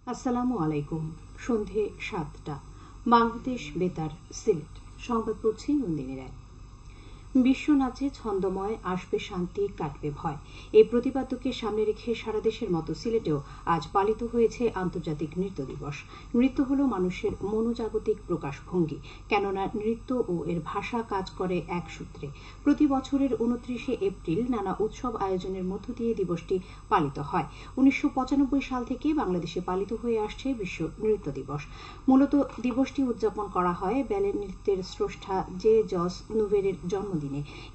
আসসালামু আলাইকুম। সন্ধে ৭টা। বাংলাদেশ বেতার, সিলেট। সংবাদ পড়ছি নন্দিনী রায়। বিশ্ব নাচে ছন্দময়, আসবে শান্তি, কাটবে ভয়। এই প্রতিপাদ্যকে সামনে রেখে সারা দেশের মতো সিলেটেও আজ পালিত হয়েছে আন্তর্জাতিক নৃত্য দিবস। নৃত্য হল মানুষের মনোজাগতিক প্রকাশভঙ্গি, কেননা নৃত্য ও এর ভাষা কাজ করে এক সূত্রে। প্রতি বছরের ২৯শে এপ্রিল নানা উৎসব আয়োজনের মধ্য দিয়ে দিবসটি পালিত হয়। ১৯৯৫ সাল থেকে বাংলাদেশে পালিত হয়ে আসছে বিশ্ব নৃত্য দিবস। মূলত দিবসটি উদযাপন করা হয় ব্যালে নৃত্যের স্রষ্টা জে জস নুভেরের জন্মদিনে।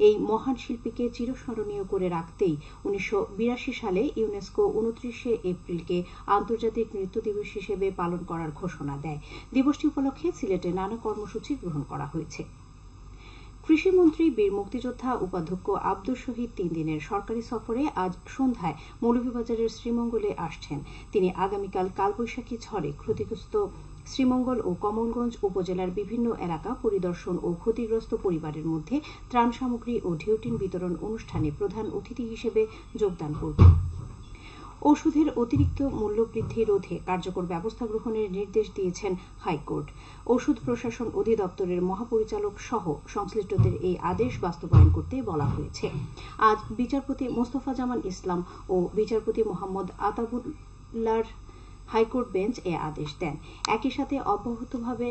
এই মহান শিল্পীকে চিরস্মরণীয় করে রাখতেই ১৯৮২ সালে ইউনেস্কো ২৯শে এপ্রিলকে আন্তর্জাতিক নৃত্য দিবস হিসেবে পালন করার ঘোষণা দেয়। দিবসটি উপলক্ষে সিলেটে নানা কর্মসূচি গ্রহণ করা হয়েছে। কৃষিমন্ত্রী বীর মুক্তিযোদ্ধা উপাধ্যক্ষ আব্দুস শহীদ ৩ দিনের সরকারি সফরে আজ সন্ধ্যায় মৌলভীবাজারের শ্রীমঙ্গলে আসছেন। তিনি আগামীকাল কালবৈশাখী ঝড়ে ক্ষতিগ্রস্ত শ্রীমঙ্গল ও কমলগঞ্জ উপজেলার বিভিন্ন এলাকা পরিদর্শন ও ক্ষতিগ্রস্ত পরিবারের মধ্যে ত্রাণ সামগ্রী ও ঢেউটিন বিতরণ অনুষ্ঠানে প্রধান অতিথি হিসেবে যোগদান করবেন। ওষুধের অতিরিক্ত মূল্যবৃদ্ধি রোধে কার্যকর ব্যবস্থা গ্রহণের নির্দেশ দিয়েছেন হাইকোর্ট। ওষুধ প্রশাসন অধিদপ্তরের মহাপরিচালক সহ সংশ্লিষ্টদের এই আদেশ বাস্তবায়ন করতে বলা হয়েছে। আজ বিচারপতি মোস্তফা জামান ইসলাম ও বিচারপতি মোহাম্মদ আতাবুল্লাহর হাইকোর্ট বেঞ্চ এ আদেশ দেন। একই সাথে অব্যাহতভাবে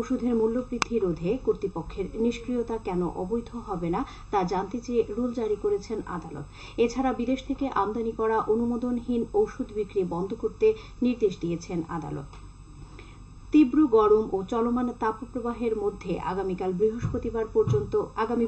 ওষুধের মূল্যবৃদ্ধি রোধে কর্তৃপক্ষের নিষ্ক্রিয়তা কেন অবৈধ হবে না তা জানতে চেয়ে রুল জারি করেছেন আদালত। এছাড়া বিদেশ থেকে আমদানি করা অনুমোদনহীন ওষুধ বিক্রি বন্ধ করতে নির্দেশ দিয়েছেন আদালত। তীব্র গরম ও চলমান তাপপ্রবাহের মধ্যে আগামী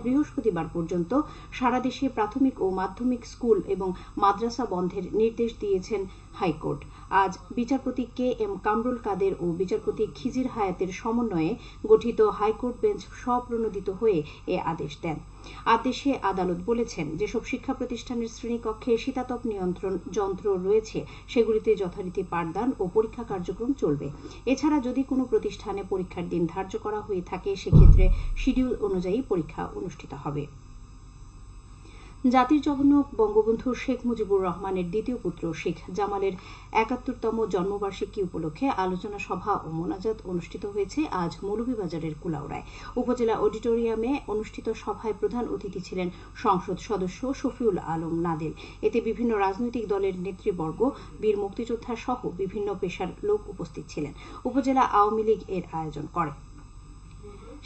বৃহস্পতিবার পর্যন্ত সারা দেশে প্রাথমিক ও মাধ্যমিক স্কুল এবং মাদ্রাসা বন্ধের নির্দেশ দিয়েছেন হাইকোর্ট। আজ বিচারপতি কে এম কামরুল কাদের ও বিচারপতি খিজির হায়াতের সমন্বয়ে গঠিত হাইকোর্ট বেঞ্চ স্বপ্রণোদিত হয়ে এ আদেশ দেন। আদেশে আদালত বলেছেন, যেসব শিক্ষা প্রতিষ্ঠানের শ্রেণীকক্ষে শীতাতপ নিয়ন্ত্রণ যন্ত্র রয়েছে সেগুলিতে যথারীতি পাঠদান ও পরীক্ষা কার্যক্রম চলবে। এছাড়া যদি কোনো প্রতিষ্ঠানে পরীক্ষার দিন ধার্য করা হয়ে থাকে সেক্ষেত্রে শিডিউল অনুযায়ী পরীক্ষা অনুষ্ঠিত হবে। জাতির জনক বঙ্গবন্ধু শেখ মুজিবুর রহমানের দ্বিতীয় পুত্র শেখ জামালের ৭১তম জন্মবার্ষিকী উপলক্ষে আলোচনা সভা ও মোনাজাত অনুষ্ঠিত হয়েছে আজ মৌলভীবাজারের কুলাউড়ায়। উপজেলা অডিটোরিয়ামে অনুষ্ঠিত সভায় প্রধান অতিথি ছিলেন সংসদ সদস্য শফিউল আলম নাদেল। এতে বিভিন্ন রাজনৈতিক দলের নেতৃবর্গ, বীর মুক্তিযোদ্ধা সহ বিভিন্ন পেশার লোক উপস্থিত ছিলেন। উপজেলা আওয়ামী লীগ এর আয়োজন করে।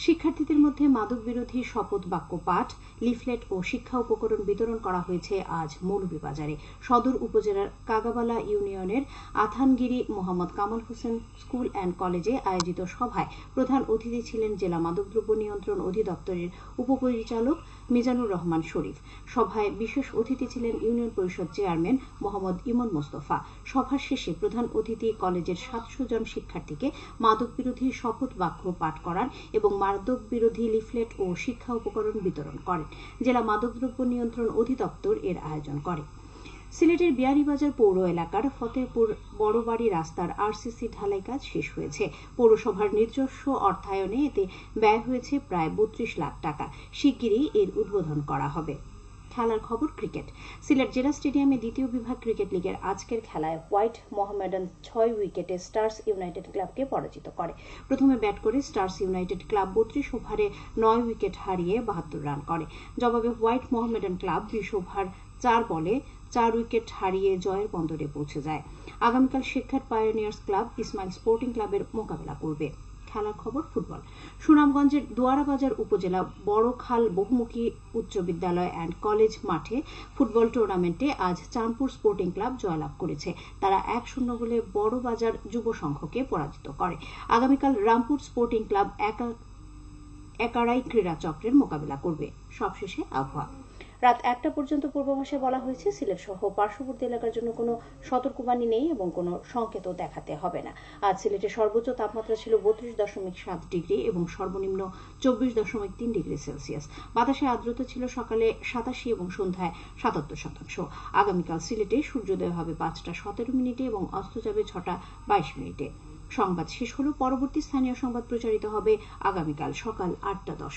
শিক্ষার্থীদের মধ্যে মাদক বিরোধী শপথ বাক্য পাঠ, লিফলেট ও শিক্ষা উপকরণ বিতরণ করা হয়েছে আজ মৌলভীবাজারে। সদর উপজেলার কাগাবালা ইউনিয়নের আথানগিরি মোহাম্মদ কামাল হোসেন স্কুল অ্যান্ড কলেজে আয়োজিত সভায় প্রধান অতিথি ছিলেন জেলা মাদকদ্রব্য নিয়ন্ত্রণ অধিদপ্তরের উপপরিচালক মিজানুর রহমান শরীফ। সভায় বিশেষ অতিথি ছিলেন ইউনিয়ন পরিষদ চেয়ারম্যান মোহাম্মদ ইমন মোস্তফা। সভার শেষে প্রধান অতিথি কলেজের ৭০০ জন শিক্ষার্থীকে মাদক বিরোধী শপথ বাক্য পাঠ করান এবং মাদক বিরোধী লিফলেট ও শিক্ষা উপকরণ বিতরণ করেন। জেলা মাদকদ্রব্য নিয়ন্ত্রণ অধিদপ্তর এর আয়োজন করে। সিলেটের বিয়ানীবাজার পৌর এলাকার ফতেপুর বড়বাড়ি রাস্তার আরসিসি ঢালাই কাজ শেষ হয়েছে। পৌরসভার নিজস্ব অর্থায়নে এতে ব্যয় হয়েছে প্রায় ৩২ লাখ টাকা। শিগগিরই এর উদ্বোধন করা হবে। খেলার খবর, ক্রিকেট। সিলেট জেলা স্টেডিয়ামে দ্বিতীয় বিভাগ ক্রিকেট লিগের আজকের খেলায় হোয়াইট মোহামেডান ৬ উইকেটে স্টার্স ইউনাইটেড ক্লাবকে পরাজিত করে। প্রথমে ব্যাট করে স্টার্স ইউনাইটেড ক্লাব ৩২ ওভারে ৯ উইকেট হারিয়ে ৭২ রান করে। জবাবে হোয়াইট মোহামেডান ক্লাব ২০ ওভার ৪ বলে ৪ উইকেট হারিয়ে জয়ের বন্দরে পৌঁছে যায়। আগামীকাল Shekhghat pioneers club Ismail sporting ক্লাবের মোকাবেলা করবে। খেলার খবর, ফুটবল। সুনামগঞ্জের দোয়ারাবাজার উপজেলা বড়খাল বহুমুখী উচ্চ বিদ্যালয় অ্যান্ড কলেজ মাঠে ফুটবল টুর্নামেন্টে আজ চাঁদপুর স্পোর্টিং ক্লাব জয়লাভ করেছে। তারা ১-০ গোলে বড়বাজার যুব সংঘকে পরাজিত করে। আগামীকাল রামপুর স্পোর্টিং ক্লাব একারাই ক্রীড়া চক্রের মোকাবেলা করবে। সবশেষে আবহাওয়া। রাত ১টা পর্যন্ত পূর্বাভাসে বলা হয়েছে সিলেট সহ পার্শ্ববর্তী এলাকার জন্য কোনো সতর্কবাণী নেই এবং কোনো সংকেতও দেখাতে হবে না। আজ সিলেটের সর্বোচ্চ তাপমাত্রা ছিল ৩২.৭ ডিগ্রি এবং সর্বনিম্ন ২৪.৩ ডিগ্রি সেলসিয়াস। বাতাসে আর্দ্রতা ছিল সকালে ৮৭ এবং সন্ধ্যায় ৭৭%। আগামীকাল সিলেটে সূর্যোদয় হবে ৫টা১৭ এবং অস্ত যাবে ৬টা২২। সংবাদ শেষ হলো। পরবর্তী স্থানীয় সংবাদ প্রচারিত হবে আগামীকাল সকাল ৮টা১০।